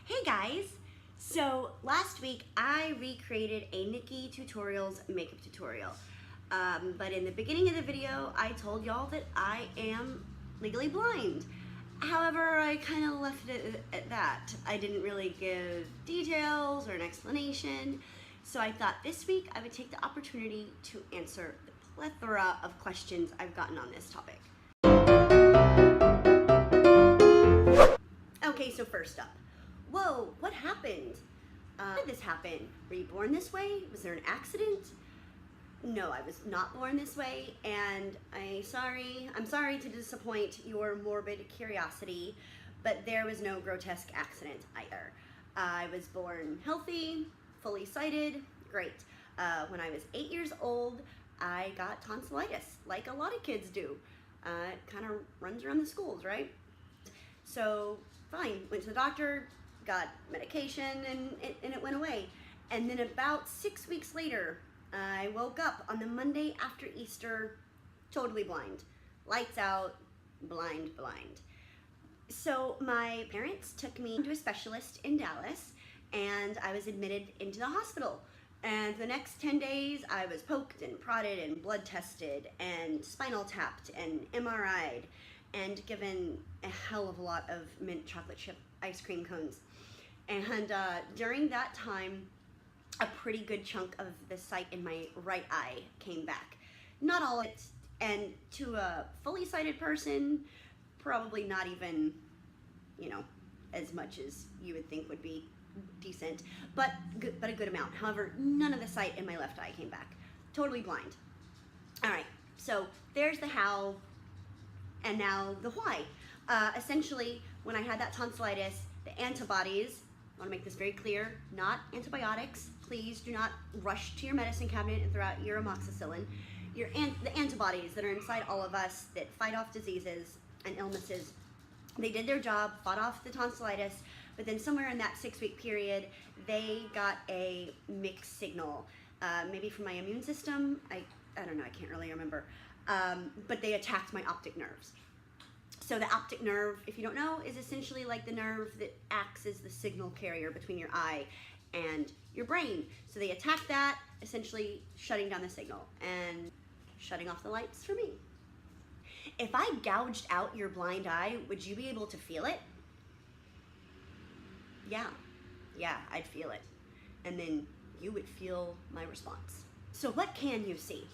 Hey guys! So last week I recreated a Nikki Tutorials makeup tutorial. But in the beginning of the video I told y'all that I am legally blind. However, I kind of left it at that. I didn't really give details or an explanation. So I thought this week I would take the opportunity to answer the plethora of questions I've gotten on this topic. Okay, so first up. Whoa, what happened? How did this happen? Were you born this way? Was there an accident? No, I was not born this way, and I'm sorry to disappoint your morbid curiosity, but there was no grotesque accident either. I was born healthy, fully sighted, great. When I was 8 years old, I got tonsillitis, like a lot of kids do. It kind of runs around the schools, right? So, fine, went to the doctor, got medication, and it went away. And then about 6 weeks later, I woke up on the Monday after Easter, totally blind. Lights out, blind. So my parents took me to a specialist in Dallas, and I was admitted into the hospital. And the next 10 days, I was poked and prodded and blood tested and spinal tapped and MRI'd and given a hell of a lot of mint chocolate chip ice cream cones. And during that time, a pretty good chunk of the sight in my right eye came back. Not all of it, and to a fully sighted person, probably not even, as much as you would think would be decent, but a good amount. However, none of the sight in my left eye came back. Totally blind. All right, so there's the how, and now the why. Essentially, when I had that tonsillitis, the antibodies, I want to make this very clear, not antibiotics. Please do not rush to your medicine cabinet and throw out your amoxicillin. The antibodies that are inside all of us that fight off diseases and illnesses, they did their job, fought off the tonsillitis, but then somewhere in that 6-week period, they got a mixed signal, maybe from my immune system. I don't know, I can't really remember, but they attacked my optic nerves. So the optic nerve, if you don't know, is essentially like the nerve that acts as the signal carrier between your eye and your brain. So they attacked that, essentially shutting down the signal and shutting off the lights for me. If I gouged out your blind eye, would you be able to feel it? Yeah, I'd feel it. And then you would feel my response. So what can you see?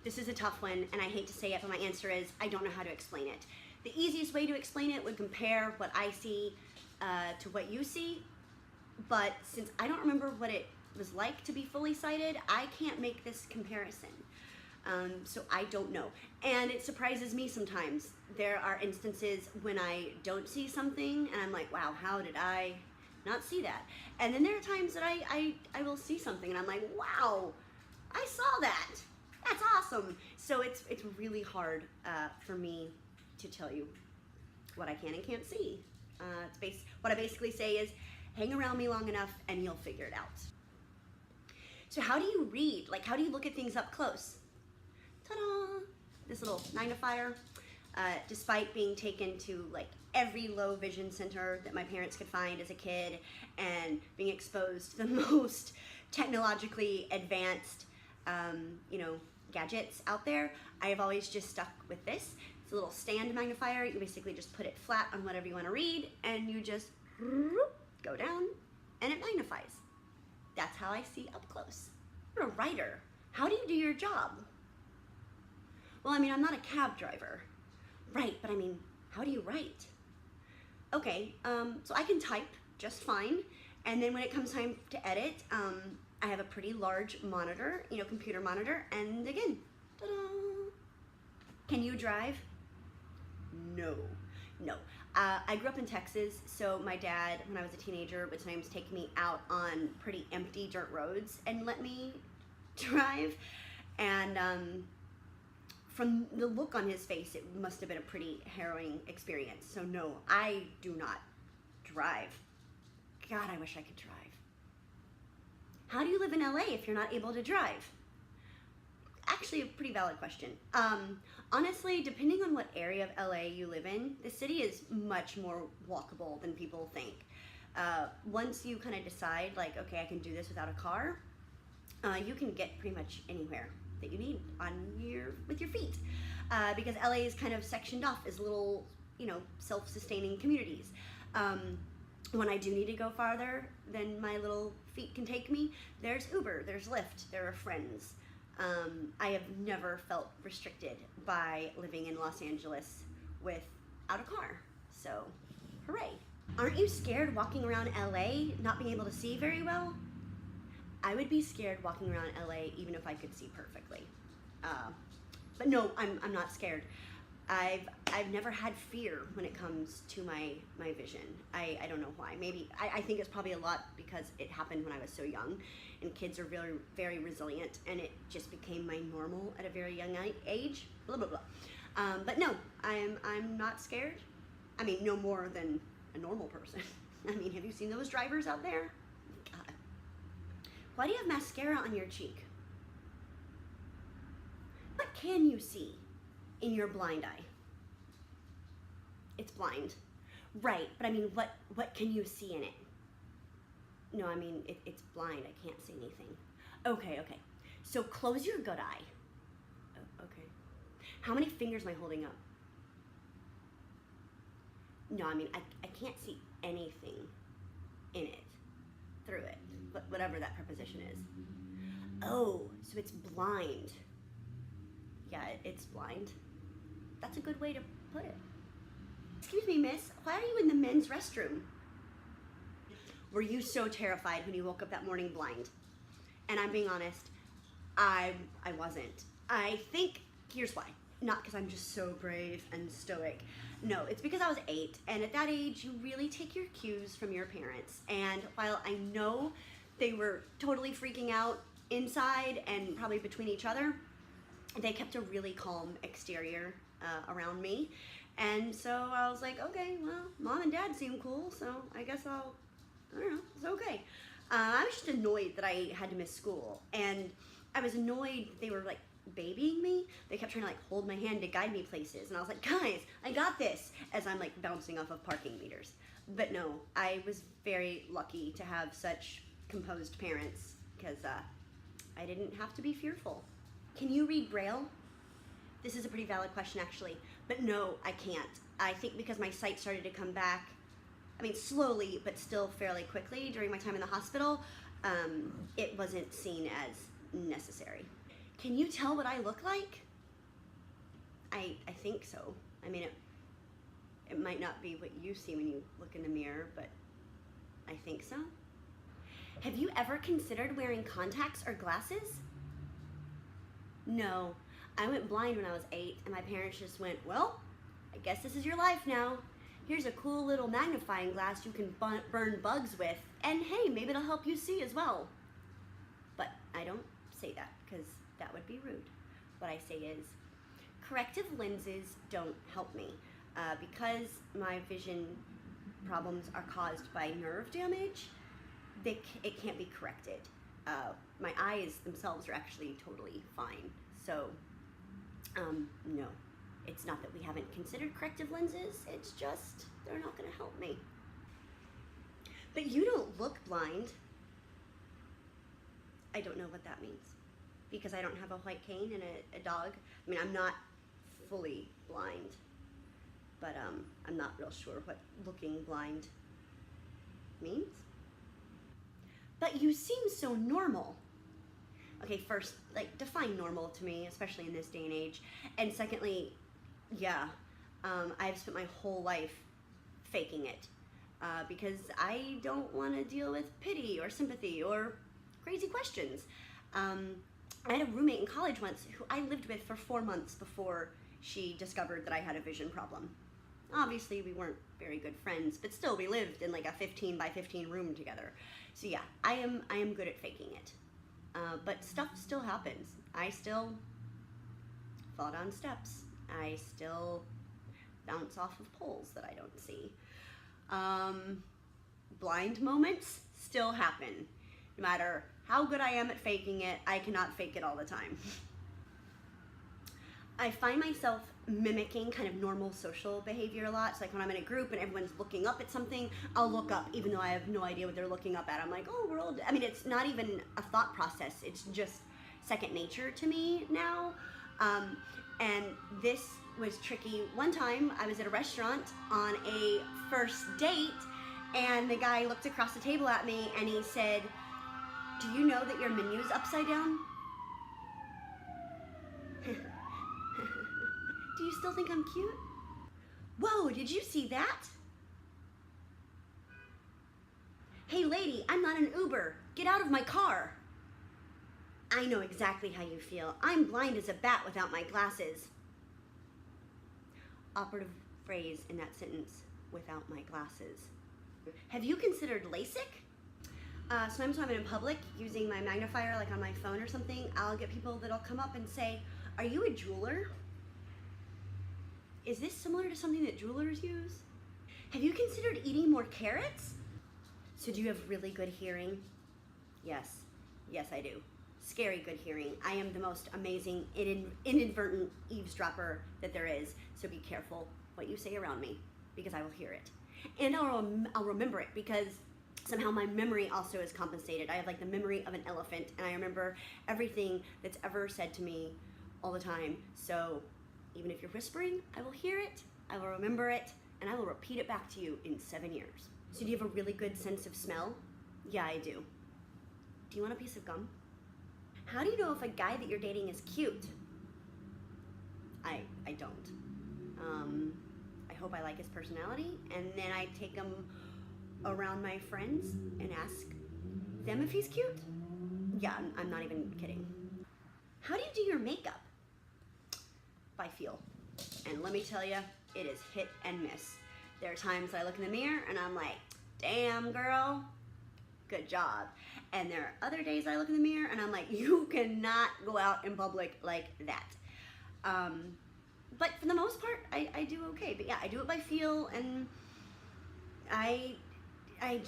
This is a tough one, and I hate to say it, but my answer is I don't know how to explain it. The easiest way to explain it would compare what I see to what you see, but since I don't remember what it was like to be fully sighted, I can't make this comparison. So I don't know. And it surprises me sometimes. There are instances when I don't see something, and I'm like, wow, how did I not see that? And then there are times that I will see something, and I'm like, wow, I saw that. That's awesome. So it's really hard for me to tell you what I can and can't see. What I basically say is, hang around me long enough and you'll figure it out. So how do you read? Like, how do you look at things up close? Ta-da! This little magnifier. Despite being taken to like every low vision center that my parents could find as a kid and being exposed to the most technologically advanced gadgets out there, I have always just stuck with this. It's a little stand magnifier. You basically just put it flat on whatever you want to read, and you just go down, and it magnifies. That's how I see up close. You're a writer. How do you do your job? Well, I mean, I'm not a cab driver. Right, but I mean, how do you write? Okay, so I can type just fine, and then when it comes time to edit, I have a pretty large monitor, computer monitor, and again, ta-da! Can you drive? No. I grew up in Texas, so my dad, when I was a teenager, would sometimes take me out on pretty empty dirt roads and let me drive, and from the look on his face, it must have been a pretty harrowing experience. So no, I do not drive. God, I wish I could drive. How do you live in LA if you're not able to drive? Actually, a pretty valid question. Honestly, depending on what area of LA you live in, the city is much more walkable than people think. Once you kind of decide, like, okay, I can do this without a car, you can get pretty much anywhere that you need with your feet, because LA is kind of sectioned off as little, self-sustaining communities. When I do need to go farther than my little feet can take me, there's Uber, there's Lyft, there are friends. I have never felt restricted by living in Los Angeles without a car, so hooray. Aren't you scared walking around LA not being able to see very well? I would be scared walking around LA even if I could see perfectly. But no, I'm not scared. I've never had fear when it comes to my vision. I don't know why. Maybe I think it's probably a lot because it happened when I was so young, and kids are very, very resilient, and it just became my normal at a very young age. Blah blah blah. But no, I'm not scared. I mean, no more than a normal person. I mean, have you seen those drivers out there? God. Why do you have mascara on your cheek? What can you see in your blind eye? It's blind. Right, but I mean, what can you see in it? No, I mean, it's blind. I can't see anything. Okay. So close your good eye. Oh, okay. How many fingers am I holding up? No, I mean, I can't see anything in it, through it, whatever that preposition is. Oh, so it's blind. Yeah, it's blind. That's a good way to put it. Excuse me, miss, why are you in the men's restroom? Were you so terrified when you woke up that morning blind? And I'm being honest, I wasn't. I think, here's why. Not because I'm just so brave and stoic. No, it's because I was 8, and at that age, you really take your cues from your parents. And while I know they were totally freaking out inside and probably between each other, they kept a really calm exterior around me. And so I was like, okay, well, mom and dad seem cool, so I guess I don't know, it's okay. I was just annoyed that I had to miss school, and I was annoyed they were like babying me. They kept trying to like hold my hand to guide me places, and I was like, guys, I got this, as I'm like bouncing off of parking meters. But no, I was very lucky to have such composed parents, because I didn't have to be fearful. Can you read Braille? This is a pretty valid question, actually, but no, I can't. I think because my sight started to come back, I mean, slowly, but still fairly quickly during my time in the hospital, it wasn't seen as necessary. Can you tell what I look like? I think so. I mean, it might not be what you see when you look in the mirror, but I think so. Have you ever considered wearing contacts or glasses? No, I went blind when I was 8, and my parents just went, well, I guess this is your life now. Here's a cool little magnifying glass you can burn bugs with, and hey, maybe it'll help you see as well. But I don't say that, because that would be rude. What I say is, corrective lenses don't help me, because my vision problems are caused by nerve damage. It can't be corrected. My eyes themselves are actually totally fine. So, no, it's not that we haven't considered corrective lenses, it's just they're not gonna help me. But you don't look blind. I don't know what that means, because I don't have a white cane and a dog. I mean, I'm not fully blind, but I'm not real sure what looking blind means. But you seem so normal. Okay, first, like, define normal to me, especially in this day and age. And secondly, yeah, I've spent my whole life faking it, because I don't want to deal with pity or sympathy or crazy questions. I had a roommate in college once who I lived with for 4 months before she discovered that I had a vision problem. Obviously, we weren't very good friends, but still, we lived in like a 15 by 15 room together. So yeah, I am good at faking it. But stuff still happens. I still fall down steps. I still bounce off of poles that I don't see. Blind moments still happen. No matter how good I am at faking it, I cannot fake it all the time. I find myself mimicking kind of normal social behavior a lot. So like when I'm in a group and everyone's looking up at something, I'll look up even though I have no idea what they're looking up at. I'm like, oh, we're all, I mean, it's not even a thought process. It's just second nature to me now. And this was tricky. One time I was at a restaurant on a first date and the guy looked across the table at me and he said, do you know that your menu's upside down? Do you still think I'm cute? Whoa, did you see that? Hey lady, I'm not an Uber. Get out of my car. I know exactly how you feel. I'm blind as a bat without my glasses. Operative phrase in that sentence, without my glasses. Have you considered LASIK? Sometimes when I'm in public using my magnifier like on my phone or something, I'll get people that'll come up and say, are you a jeweler? Is this similar to something that jewelers use? Have you considered eating more carrots? So do you have really good hearing? Yes, yes I do. Scary good hearing. I am the most amazing inadvertent eavesdropper that there is, so be careful what you say around me because I will hear it. And I'll remember it because somehow my memory also is compensated. I have like the memory of an elephant and I remember everything that's ever said to me all the time. So even if you're whispering, I will hear it, I will remember it, and I will repeat it back to you in 7 years. So do you have a really good sense of smell? Yeah, I do. Do you want a piece of gum? How do you know if a guy that you're dating is cute? I don't. I hope I like his personality, and then I take him around my friends and ask them if he's cute. Yeah, I'm not even kidding. How do you do your makeup? By feel. And let me tell you, it is hit and miss. There are times I look in the mirror and I'm like, damn girl, good job. And there are other days I look in the mirror and I'm like, you cannot go out in public like that. But for the most part, I do okay. But yeah, I do it by feel, and I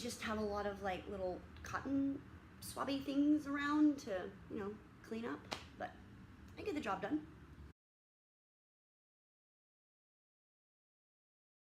just have a lot of like little cotton swabby things around to, you know, clean up. But I get the job done.